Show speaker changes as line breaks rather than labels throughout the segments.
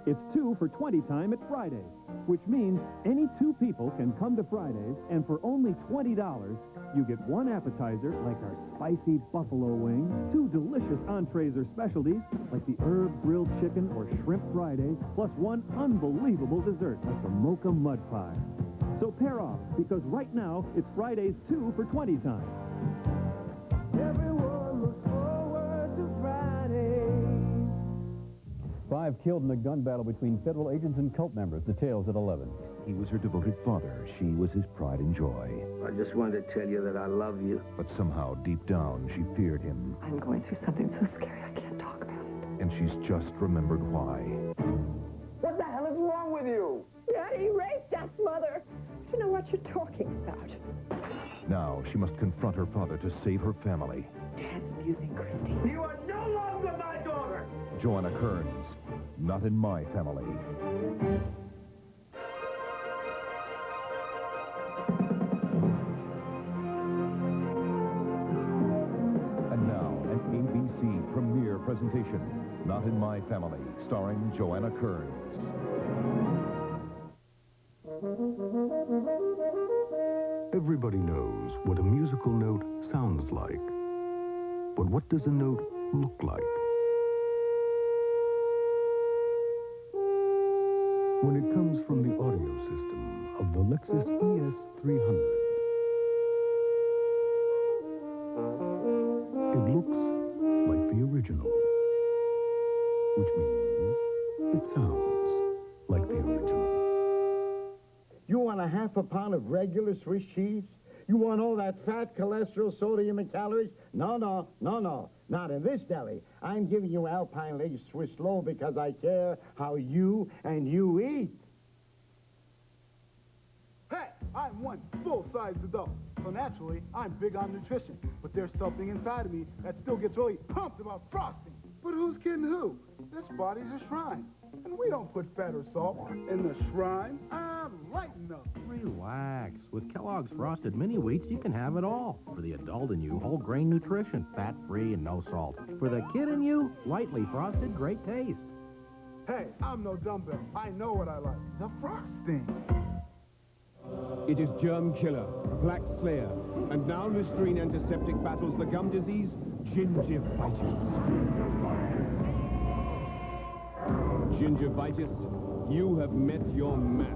It's 2 for 20 time at Fridays, which means any 2 people can come to Fridays, and for only $20, you get 1 appetizer like our spicy buffalo wing, 2 delicious entrees or specialties like the herb grilled chicken or shrimp Fridays, plus 1 unbelievable dessert like the mocha mud pie. So pair off, because right now it's Fridays 2 for 20 time.
Everyone looks forward to Friday.
5 killed in a gun battle between federal agents and cult members. Details at 11.
He was her devoted father. She was his pride and joy.
I just wanted to tell you that I love you.
But somehow, deep down, she feared him.
I'm going through something so scary I can't talk about it.
And she's just remembered why.
What the hell is wrong with you?
Daddy raped us, Mother. You know what you're talking about.
Now, she must confront her father to save her family.
Dad's abusing Christy.
You are no longer my daughter!
Joanna Kearns, Not in My Family. And now, an ABC premiere presentation, Not in My Family, starring Joanna Kearns.
Everybody knows what a musical note sounds like. But what does a note look like? When it comes from the audio system of the Lexus ES300, it looks like the original, which means it sounds like the original.
You want a half a pound of regular Swiss cheese? You want all that fat, cholesterol, sodium, and calories? No, no, no, no. Not in this deli. I'm giving you Alpine Lace Swiss low because I care how you and you eat.
Hey, I'm one full-size adult. So naturally, I'm big on nutrition. But there's something inside of me that still gets really pumped about frosting. But who's kidding who? This body's a shrine. And we don't put fat or salt in the shrine. Lighten up.
Relax. With Kellogg's Frosted Mini Wheats, you can have it all. For the adult in you, whole grain nutrition, fat-free and no salt. For the kid in you, lightly frosted, great taste.
Hey, I'm no dumbbell. I know what I like. The frosting.
It is germ killer, black slayer, and now Listerine antiseptic battles the gum disease, gingivitis. Gingivitis, you have met your match.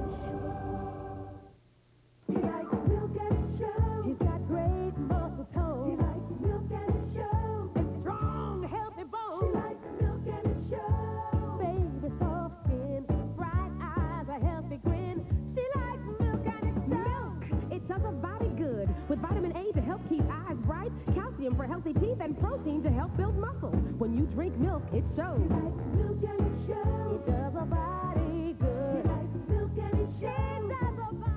He likes milk and show. He's got great muscle tone. He likes milk and show. And strong, healthy bones. She likes milk and show. Baby, soft skin, bright eyes, a healthy grin. She likes milk and show.
Milk! It does a body good. With vitamin A to help keep eyes bright, calcium for healthy teeth, and protein to help build muscle. When you drink milk, it shows.
He likes milk and show. It does a body good. He likes milk and show. It does a body.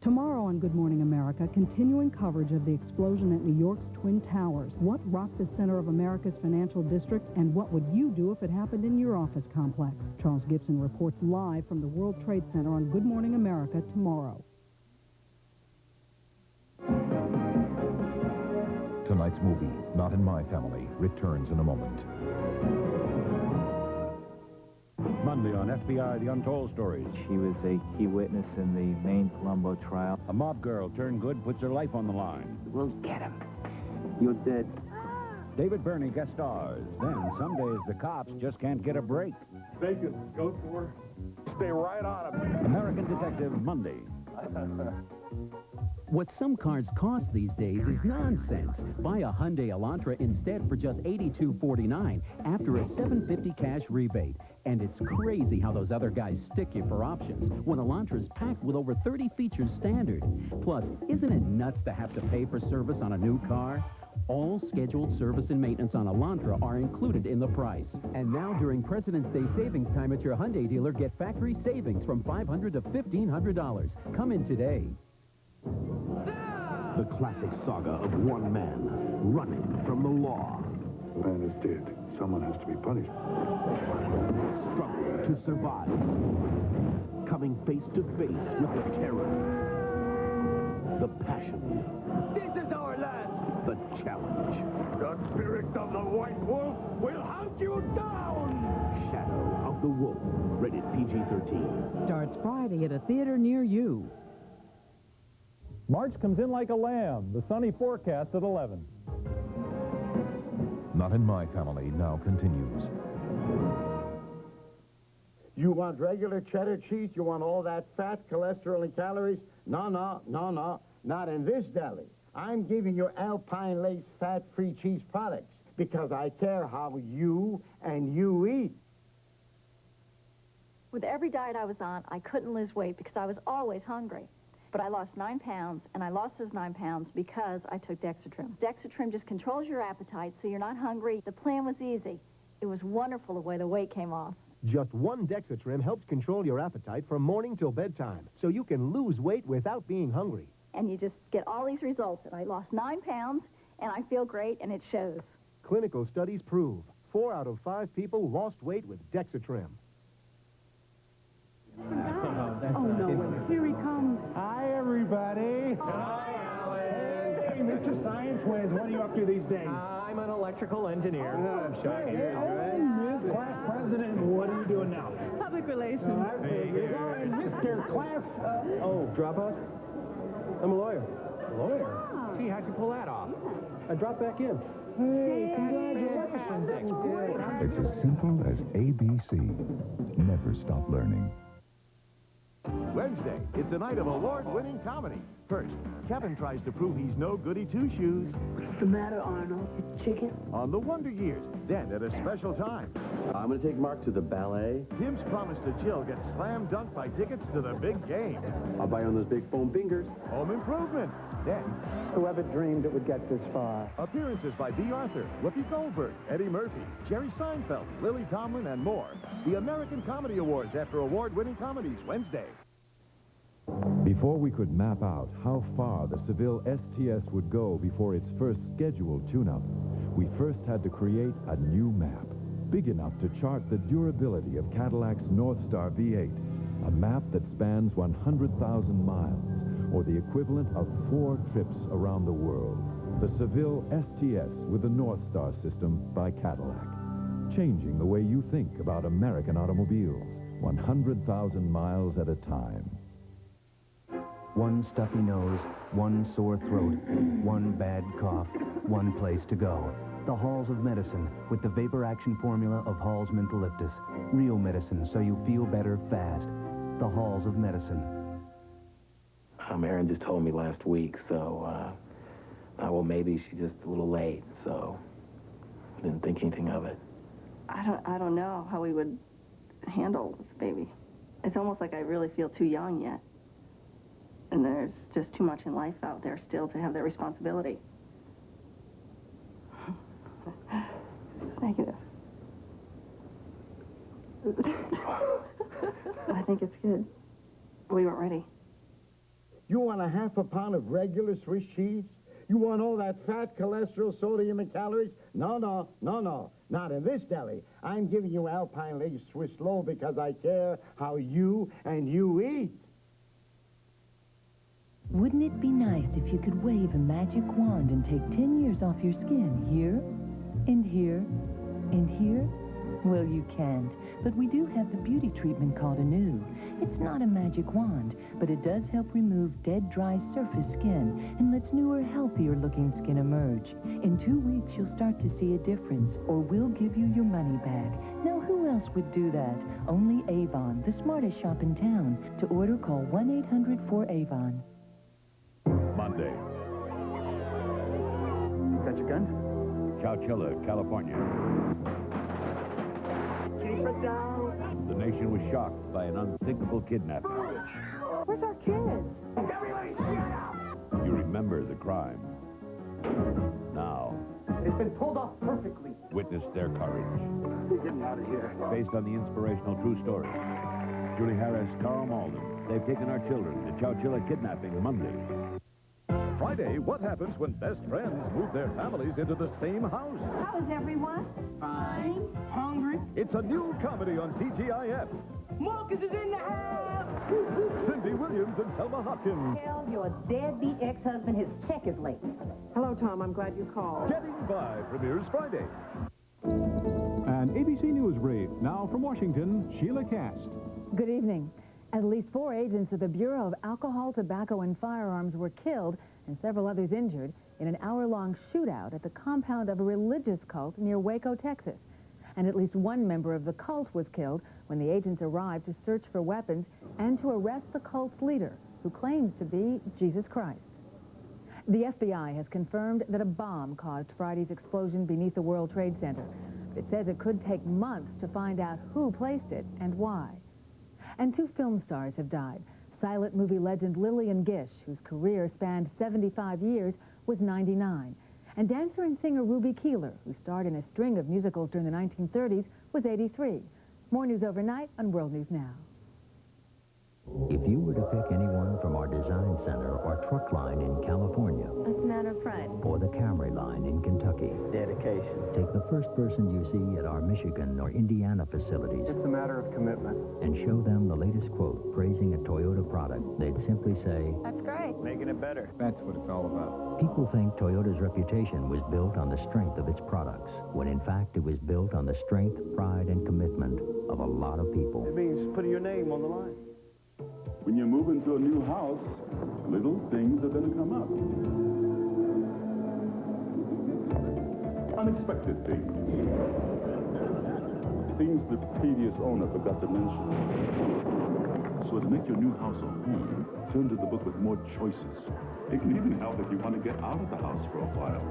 Tomorrow on Good Morning America, continuing coverage of the explosion at New York's Twin Towers. What rocked the center of America's financial district, and what would you do if it happened in your office complex? Charles Gibson reports live from the World Trade Center on Good Morning America tomorrow.
Tonight's movie, Not in My Family, returns in a moment.
Monday on FBI, The Untold Stories.
She was a key witness in the main Colombo trial.
A mob girl turned good, puts her life on the line.
We'll get him. You're dead.
David Burney guest stars. Then, some days, the cops just can't get a break.
Vegas, go for her. Stay right on him.
American Detective, Monday.
What some cars cost these days is nonsense. Buy a Hyundai Elantra instead for just $82.49 after a $750 cash rebate. And it's crazy how those other guys stick you for options when Elantra's packed with over 30 features standard. Plus, isn't it nuts to have to pay for service on a new car? All scheduled service and maintenance on Elantra are included in the price. And now during President's Day savings time at your Hyundai dealer, get factory savings from $500 to $1,500. Come in today.
The classic saga of one man running from the law.
The man is dead. Someone has to be punished.
Struggling to survive. Coming face to face with the terror. The passion.
This is our land.
The challenge.
The spirit of the White Wolf will hunt you down.
Shadow of
of the Wolf. Rated PG-13.
Starts Friday at a theater near you.
March comes in like a lamb. The sunny forecast at 11.
Not in My Family now continues.
You want regular cheddar cheese? You want all that fat, cholesterol, and calories? No, not in this deli. I'm giving you Alpine Lace fat-free cheese products because I care how you and you eat.
With every diet I was on, I couldn't lose weight because I was always hungry. But I lost 9 pounds, and I lost those 9 pounds because I took Dexatrim. Dexatrim just controls your appetite so you're not hungry. The plan was easy. It was wonderful the way the weight came off.
Just one Dexatrim helps control your appetite from morning till bedtime, so you can lose weight without being hungry.
And you just get all these results. And I lost 9 pounds, and I feel great, and it shows.
Clinical studies prove 4 out of 5 people lost weight with Dexatrim.
Oh, no, here he comes.
Hi, everybody.
Hi, Alan.
Hey, Mr. Science Whiz, what are you up to these days?
I'm an electrical engineer.
Ms. Class President, what are you doing now?
Public relations.
And Mr. Class,
Drop out? I'm a lawyer.
Lawyer?
Gee, how'd you pull that off? I dropped back in.
Hey, congratulations.
It's as simple as ABC. Never stop learning.
Wednesday, it's a night of award-winning comedy. First, Kevin tries to prove he's no goody two-shoes.
What's the matter, Arnold? It's chicken?
On the Wonder Years. Then, at a special time,
I'm going to take Mark to the ballet.
Tim's promise to Jill gets slam dunked by tickets to the big game.
I'll buy on those big foam fingers.
Home improvement. Then,
whoever dreamed it would get this far.
Appearances by B. Arthur, Whoopi Goldberg, Eddie Murphy, Jerry Seinfeld, Lily Tomlin, and more. The American Comedy Awards after award-winning comedies, Wednesday.
Before we could map out how far the Seville STS would go before its first scheduled tune-up, we first had to create a new map, big enough to chart the durability of Cadillac's Northstar V8, a map that spans 100,000 miles, or the equivalent of 4 trips around the world. The Seville STS with the Northstar system by Cadillac, changing the way you think about American automobiles, 100,000 miles at a time.
One stuffy nose, one sore throat, one bad cough, one place to go. The Halls of Medicine with the vapor action formula of Hall's Mentholyptus. Real medicine so you feel better fast. The Halls of Medicine.
Erin just told me last week, so, well, maybe she's just a little late, so I didn't think anything of it.
I don't know how we would handle this baby. It's almost like I really feel too young yet. And there's just too much in life out there still to have that responsibility. Negative. I think it's good. We weren't ready.
You want a half a pound of regular Swiss cheese? You want all that fat, cholesterol, sodium, and calories? No, not in this deli. I'm giving you Alpine Lace Swiss low because I care how you and you eat.
Wouldn't it be nice if you could wave a magic wand and take 10 years off your skin here, and here, and here? Well, you can't, but we do have the beauty treatment called Anew. It's not a magic wand, but it does help remove dead, dry surface skin and lets newer, healthier-looking skin emerge. In 2 weeks, you'll start to see a difference, or we'll give you your money back. Now, who else would do that? Only Avon, the smartest shop in town. To order, call 1-800-4AVON.
Monday.
Got your gun?
Chowchilla, California.
Keep it down.
The nation was shocked by an unthinkable kidnapping.
Where's our kids? Everybody shut up!
You remember the crime. Now,
It's been pulled off perfectly.
witness their courage.
We're getting out of here.
Based on the inspirational true story. Julie Harris, Carl Malden. They've taken our children to Chowchilla Kidnapping Monday.
Friday, what happens when best friends move their families into the same house?
How's everyone? Fine. Hungry?
It's a new comedy on TGIF.
Marcus is in the house!
Cindy Williams and Selma Hopkins.
Tell your deadbeat ex-husband his check is late.
Hello, Tom. I'm glad you called.
Getting By premieres Friday.
And
An ABC News Brief. Now from Washington, Sheila Cast.
Good evening. At least 4 agents of the Bureau of Alcohol, Tobacco, and Firearms were killed and several others injured in an hour-long shootout at the compound of a religious cult near Waco, Texas. And at least one member of the cult was killed when the agents arrived to search for weapons and to arrest the cult's leader, who claims to be Jesus Christ. The FBI has confirmed that a bomb caused Friday's explosion beneath the World Trade Center. It says it could take months to find out who placed it and why. And 2 film stars have died. Silent movie legend Lillian Gish, whose career spanned 75 years, was 99. And dancer and singer Ruby Keeler, who starred in a string of musicals during the 1930s, was 83. More news overnight on World News Now.
If you were to pick anyone from our design center or truck line in California,
It's a matter of pride.
or the Camry line in Kentucky,
Dedication.
take the first person you see at our Michigan or Indiana facilities
It's a matter of commitment.
and show them the latest quote praising a Toyota product, they'd simply say,
That's great.
Making it better.
That's what it's all about.
people think Toyota's reputation was built on the strength of its products, when in fact it was built on the strength, pride, and commitment of a lot of people.
It means putting your name on the line.
When you move into a new house, little things are going to come up. Unexpected things. Things the previous owner forgot to mention. So to make your new house a home, turn to the book with more choices. It can even help if you want to get out of the house for a while.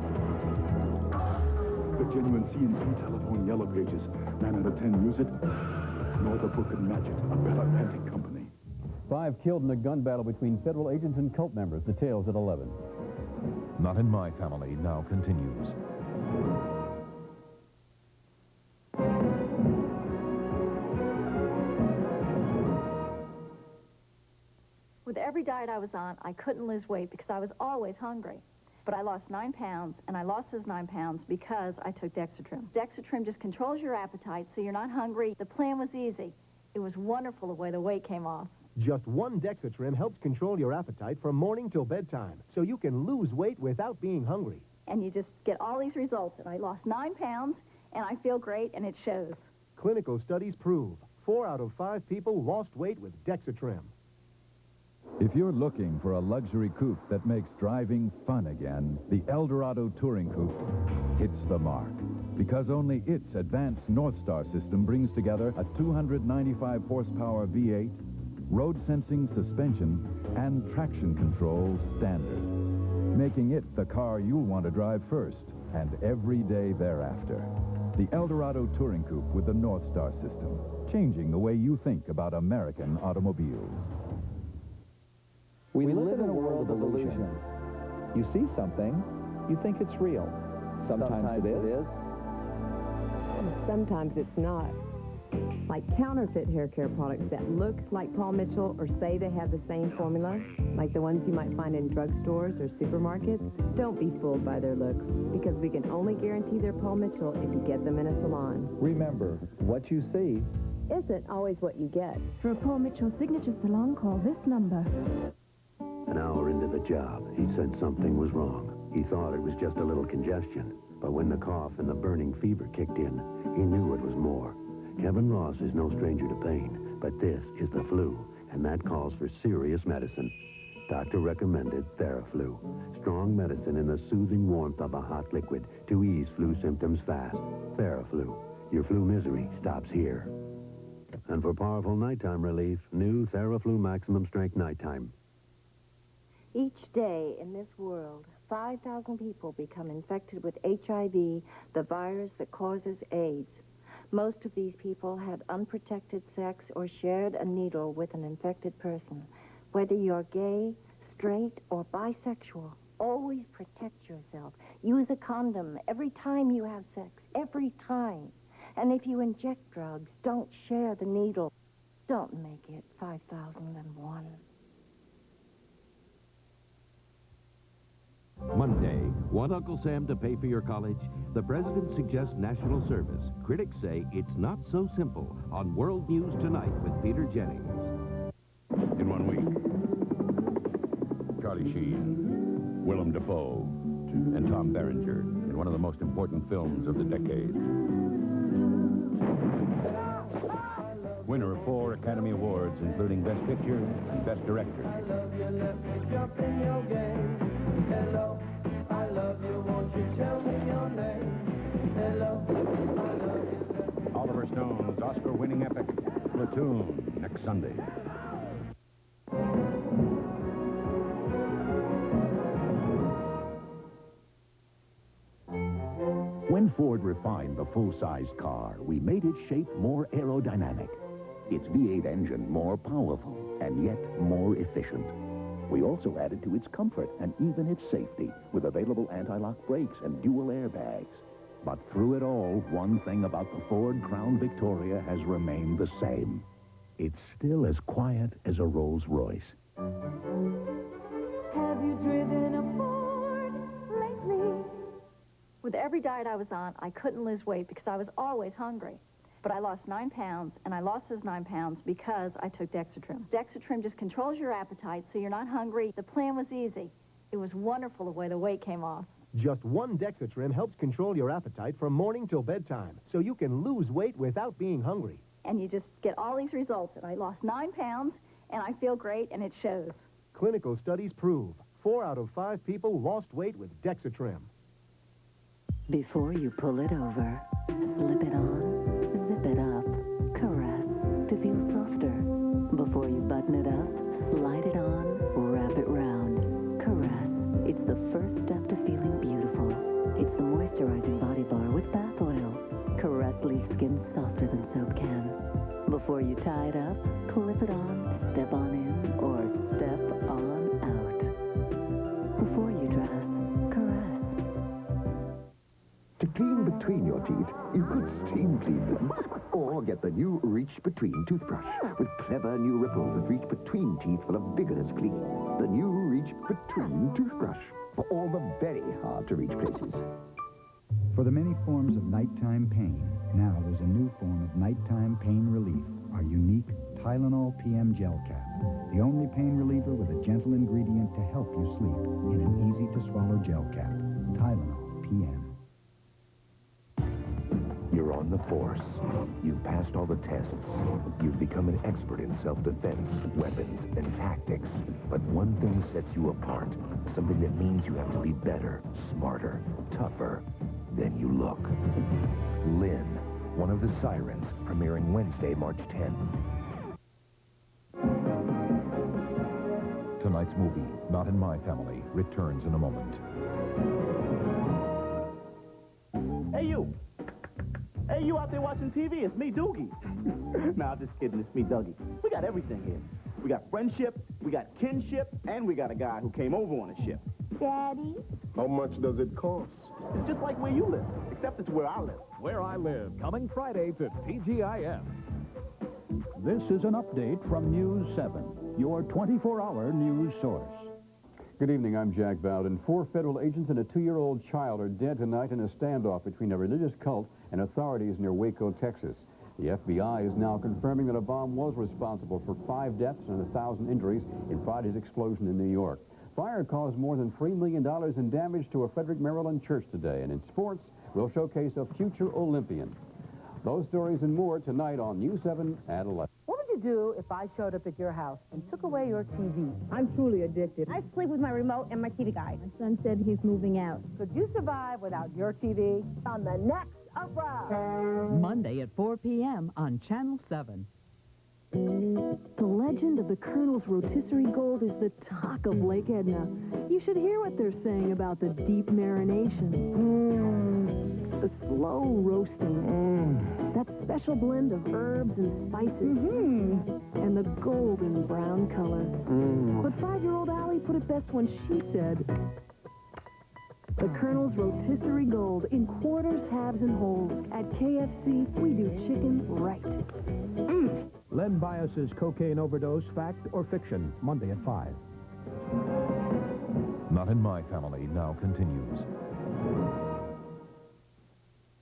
The genuine C&P telephone yellow pages, 9 out of 10 use it. Nor the book and magic, a better printing company.
5 killed in a gun battle between federal agents and cult members. Details at 11.
Not in My Family now continues.
With every diet I was on, I couldn't lose weight because I was always hungry. But I lost 9 pounds, and I lost those 9 pounds because I took Dexatrim. Dexatrim just controls your appetite so you're not hungry. The plan was easy. It was wonderful the way the weight came off.
Just 1 Dexatrim helps control your appetite from morning till bedtime, so you can lose weight without being hungry.
And you just get all these results. And I lost 9 pounds, and I feel great, and it shows.
Clinical studies prove 4 out of 5 people lost weight with Dexatrim.
If you're looking for a luxury coupe that makes driving fun again, the Eldorado Touring Coupe hits the mark. Because only its advanced North Star system brings together a 295 horsepower V8, road-sensing suspension, and traction control standard, making it the car you'll want to drive first and every day thereafter. The Eldorado Touring Coupe with the North Star system, changing the way you think about American automobiles.
We live in a world of illusions. You see something, you think it's real. Sometimes it is.
Sometimes it's not. Like counterfeit hair care products that look like Paul Mitchell or say they have the same formula, like the ones you might find in drugstores or supermarkets. Don't be fooled by their looks, because we can only guarantee they're Paul Mitchell if you get them in a salon.
Remember, what you see
isn't always what you get.
For a Paul Mitchell signature salon, call this number.
An hour into the job, he sensed something was wrong. He thought it was just a little congestion, but when the cough and the burning fever kicked in, he knew it was more. Kevin Ross is no stranger to pain, but this is the flu, and that calls for serious medicine. Doctor recommended Theraflu, strong medicine in the soothing warmth of a hot liquid to ease flu symptoms fast. Theraflu, your flu misery stops here. And for powerful nighttime relief, new Theraflu Maximum Strength Nighttime.
Each day in this world, 5,000 people become infected with HIV, the virus that causes AIDS. Most of these people had unprotected sex or shared a needle with an infected person. Whether you're gay, straight, or bisexual, always protect yourself. Use a condom every time you have sex, every time. And if you inject drugs, don't share the needle. Don't make it 5,001.
Monday, want Uncle Sam to pay for your college? The president suggests national service. Critics say it's not so simple. On World News Tonight with Peter Jennings.
In 1 week, Charlie Sheen, Willem Dafoe, and Tom Berenger in one of the most important films of the decade.
Winner of 4 Academy Awards, including Best Picture and Best Director. Oliver Stone's Oscar-winning epic, Platoon, next Sunday.
When Ford refined the full-sized car, we made its shape more aerodynamic, its V8 engine more powerful, and yet more efficient. We also added to its comfort and even its safety with available anti-lock brakes and dual airbags. But through it all, one thing about the Ford Crown Victoria has remained the same. It's still as quiet as a Rolls-Royce.
Have you driven a Ford lately?
With every diet I was on, I couldn't lose weight because I was always hungry. But I lost 9 pounds, and I lost those 9 pounds because I took Dexatrim. Dexatrim just controls your appetite so you're not hungry. The plan was easy. It was wonderful the way the weight came off.
Just one Dexatrim helps control your appetite from morning till bedtime, so you can lose weight without being hungry.
And you just get all these results. And I lost 9 pounds, and I feel great, and it shows.
Clinical studies prove 4 out of 5 people lost weight with Dexatrim.
Before you pull it over, slip it on, zip it up, caress to feel softer. Before you button it up, light it on, wrap it round, caress. It's the first step to feeling beautiful. It's the moisturizing body bar with bath oil. Caress leaves skin softer than soap can. Before you tie it up, clip it on, step on in, or step on out. Before you dress, caress.
To clean between your teeth, you could steam clean them. Or get the new Reach Between toothbrush with clever new ripples that reach between teeth for a vigorous clean. The new Reach Between toothbrush for all the very hard-to-reach places.
For the many forms of nighttime pain, now there's a new form of nighttime pain relief, our unique Tylenol PM Gel Cap. The only pain reliever with a gentle ingredient to help you sleep in an easy-to-swallow gel cap. Tylenol PM.
You're on the force. You've passed all the tests. You've become an expert in self-defense, weapons, and tactics. But one thing sets you apart. Something that means you have to be better, smarter, tougher than you look. Lynn, one of the Sirens, premiering Wednesday, March 10th.
Tonight's movie, Not in My Family, returns in a moment.
Hey, you! Hey, you out there watching TV? It's me, Doogie. Nah, I'm just kidding. It's me, Dougie. We got everything here. We got friendship, we got kinship, and we got a guy who came over on a ship.
Daddy?
How much does it cost?
It's just like where you live, except it's where I live.
Where I Live, coming Friday to TGIF.
This is an update from News 7, your 24-hour news source.
Good evening, I'm Jack Bowden. 4 federal agents and a 2-year-old child are dead tonight in a standoff between a religious cult and authorities near Waco, Texas. The FBI is now confirming that a bomb was responsible for 5 deaths and 1,000 injuries in Friday's explosion in New York. Fire caused more than $3 million in damage to a Frederick, Maryland church today. And in sports, we'll showcase a future Olympian. Those stories and more tonight on News 7 at 11.
What would you do if I showed up at your house and took away your TV?
I'm truly addicted. I sleep with my remote and my TV guide. My son said he's moving out.
Could you survive without your TV? On the next Upra!
Monday at 4 p.m. on Channel 7.
The legend of the Colonel's rotisserie gold is the talk of Lake Edna. You should hear what they're saying about the deep marination. The slow roasting. That special blend of herbs and spices. And the golden brown color. But 5-year-old Allie put it best when she said, the Colonel's rotisserie gold in quarters, halves, and wholes. At KFC, we do chicken right.
Len Bias's Cocaine Overdose, Fact or Fiction, Monday at 5.
Not in My Family now continues.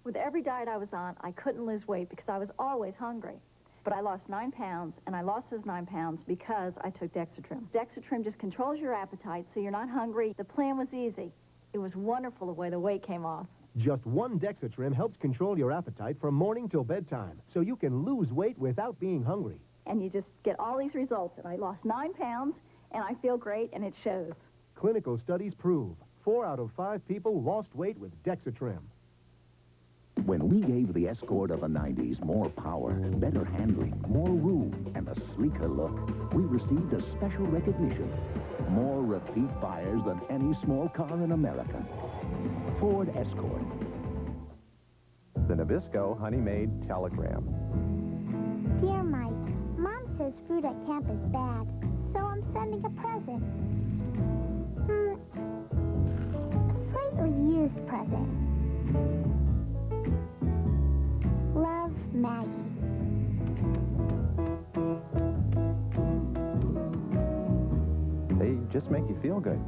With every diet I was on, I couldn't lose weight because I was always hungry. But I lost 9 pounds, and I lost those 9 pounds because I took Dexatrim. Dexatrim just controls your appetite so you're not hungry. The plan was easy. It was wonderful the way the weight came off.
Just one Dexatrim helps control your appetite from morning till bedtime, so you can lose weight without being hungry.
And you just get all these results. And I lost 9 pounds, and I feel great, and it shows.
Clinical studies prove 4 out of 5 people lost weight with Dexatrim.
When we gave the Escort of the 90s more power, better handling, more room, and a sleeker look, we received a special recognition. More repeat buyers than any small car in America. Ford Escort.
The Nabisco Honey-Made Telegram.
Dear Mike, Mom says food at camp is bad, so I'm sending a present. A slightly used present. Love, Maggie.
They just make you feel good.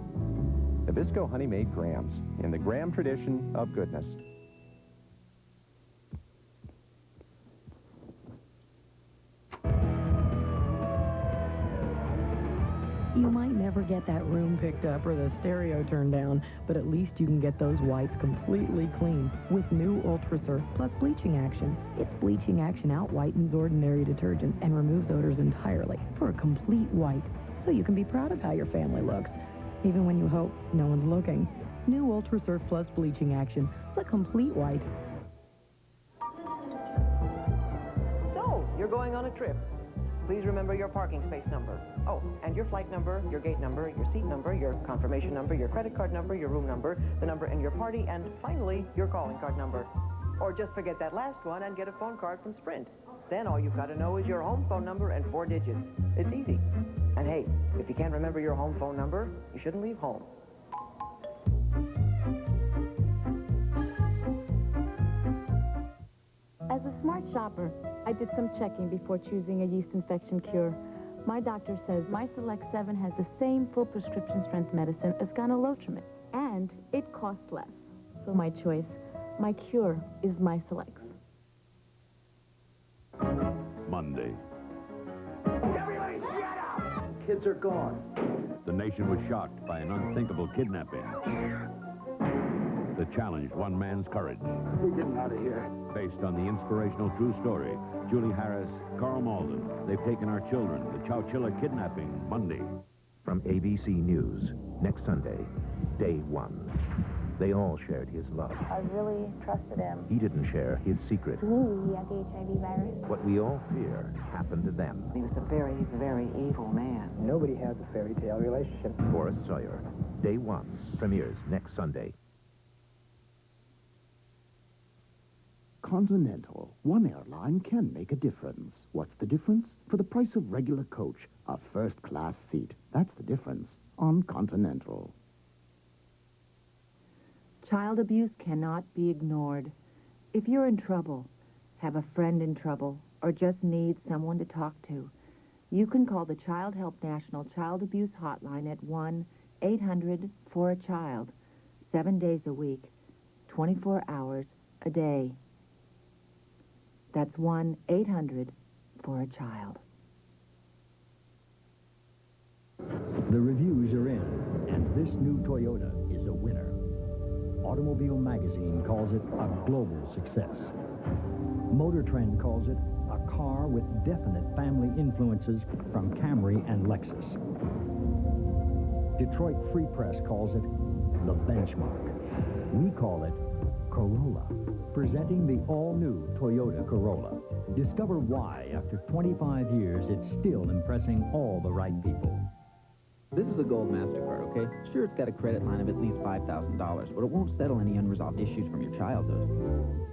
Nabisco Honey-Made Grams, in the Graham tradition of goodness.
You might never get that room picked up or the stereo turned down, but at least you can get those whites completely clean with new Ultra Surf Plus bleaching action. Its bleaching action out-whitens ordinary detergents and removes odors entirely for a complete white, so you can be proud of how your family looks, even when you hope no one's looking. New Ultra Surf Plus bleaching action, the complete white.
So, you're going on a trip. Please remember your parking space number. Oh, and your flight number, your gate number, your seat number, your confirmation number, your credit card number, your room number, the number in your party, and finally, your calling card number. Or just forget that last one and get a phone card from Sprint. Then all you've got to know is your home phone number and 4 digits. It's easy. And hey, if you can't remember your home phone number, you shouldn't leave home.
As a smart shopper, I did some checking before choosing a yeast infection cure. My doctor says my Select 7 has the same full prescription strength medicine as Gynolotrimate, and it costs less. So my choice, my cure, is my Selects.
Monday.
Everybody shut up!
Kids are gone.
The nation was shocked by an unthinkable kidnapping. The challenged one man's courage.
We're getting out of here.
Based on the inspirational true story, Julie Harris, Carl Malden. They've taken our children. The Chowchilla kidnapping, Monday.
From ABC News, next Sunday, day 1. They all shared his love.
I really trusted him.
He didn't share his secret.
He knew he had the HIV virus.
What we all fear happened to them.
He was a very, very evil man.
Nobody has a fairy tale relationship.
Boris Sawyer, day 1, premieres next Sunday.
Continental. One airline can make a difference. What's the difference? For the price of regular coach, a first-class seat. That's the difference on Continental.
Child abuse cannot be ignored. If you're in trouble, have a friend in trouble, or just need someone to talk to, you can call the Child Help National Child Abuse Hotline at 1-800-4-A-CHILD, 7 days a week, 24 hours a day. That's 1-800-4-A-CHILD.
The reviews are in, and this new Toyota is a winner. Automobile Magazine calls it a global success. Motor Trend calls it a car with definite family influences from Camry and Lexus. Detroit Free Press calls it the benchmark. We call it Corolla, presenting the all-new Toyota Corolla. Discover why, after 25 years, it's still impressing all the right people.
This is a Gold MasterCard, okay? Sure, it's got a credit line of at least $5,000, but it won't settle any unresolved issues from your childhood.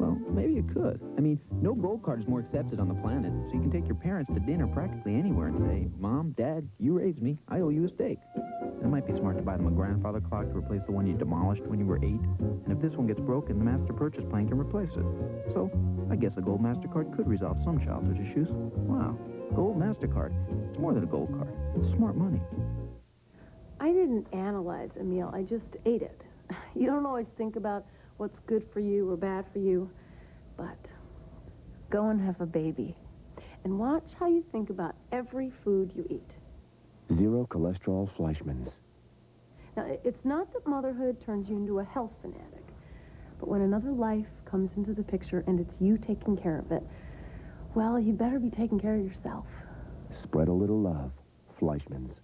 Well, maybe it could. I mean, no Gold card is more accepted on the planet, so you can take your parents to dinner practically anywhere and say, Mom, Dad, you raised me. I owe you a steak. It might be smart to buy them a grandfather clock to replace the one you demolished when you were 8. And if this one gets broken, the Master Purchase Plan can replace it. So, I guess a Gold MasterCard could resolve some childhood issues. Wow, Gold MasterCard. It's more than a Gold card. It's smart money.
I didn't analyze a meal, I just ate it. You don't always think about what's good for you or bad for you, but go and have a baby. And watch how you think about every food you eat.
Zero cholesterol Fleischmann's.
Now, it's not that motherhood turns you into a health fanatic,
But when another life comes into the picture and it's you taking care of it, well, you better be taking care of yourself.
Spread a little love. Fleischmann's.